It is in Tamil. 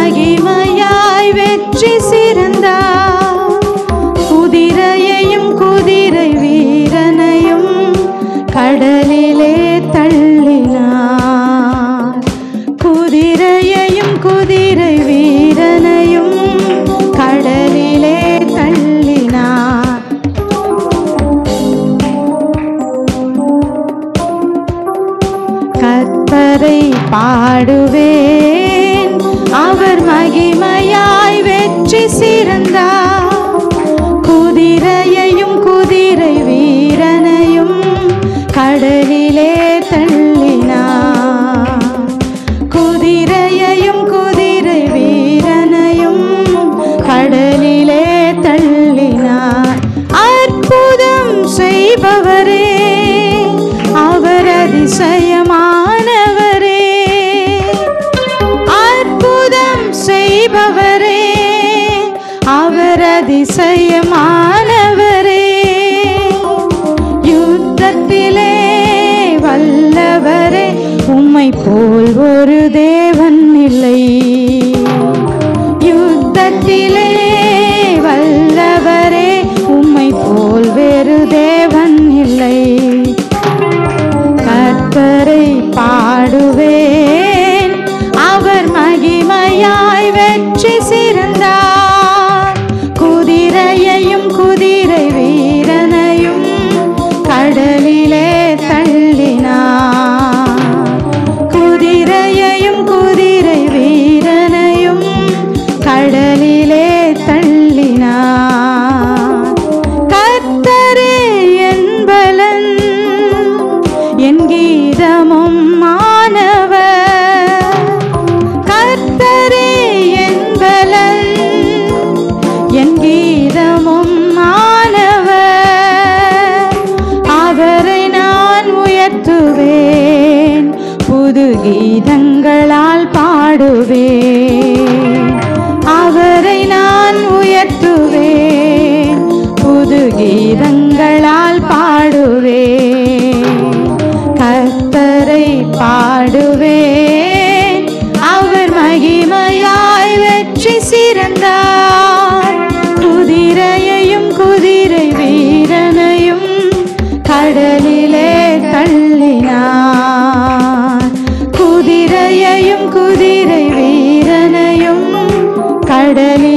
மகிமையாய் வெற்றி சிறந்தார். குதிரையையும் குதிரை வீரனையும் கடலிலே தள்ளினார். குதிரையையும் குதிரை வீரனையும் கடலிலே தள்ளினார். கர்த்தரை பாடுவேன், அவர் மகிமையாய் வெற்றி சிறந்தார். குதிரையையும் குதிரை வீரனையும் கடலிலே தள்ளினார். குதிரையையும் குதிரை வீரனையும் கடலிலே தள்ளினார். அற்புதம் செய்பவரே, அவர் அதிசயமானவரே. அற்புதம் செய்பவரே, அவர் அதிசயமானவரே. யுத்தத்திலே வல்லவரே, உம்மை போல் ஒரு தேவன் இல்லை. யுத்தத்திலே வல்லவரே, உம்மை போல் வேறு தேவன் இல்லை. கர்த்தரை பாடுவேன், அவர் மகிமையாய் வெற்றி சிறந்தார். குதிரையையும் குதிரை வீரனையும் கடலிலே தள்ளினார். குதிரையையும் குதிரை வீரனையும் கடலிலே தள்ளினார். கர்த்தரே என் பலன், என் கீதமும் மாணவர். கர்த்தரே என் பலன், என் கீதமும் மாணவர். அவரை நான் உயர்த்துவேன், புது கீதங்களால் பாடுவேன். அவரை நான் உயர்த்துவேன், புது கீதங்களால் பாடுவேன். கர்த்தரை பாடுவேன், அவர் மகிமையாய் வெற்றி சிறந்தார். குதிரையையும் குதிரை வீரனையும் கடலிலே தள்ளினார். குதிரையையும் குதிரை வீரனையும் கடலிலே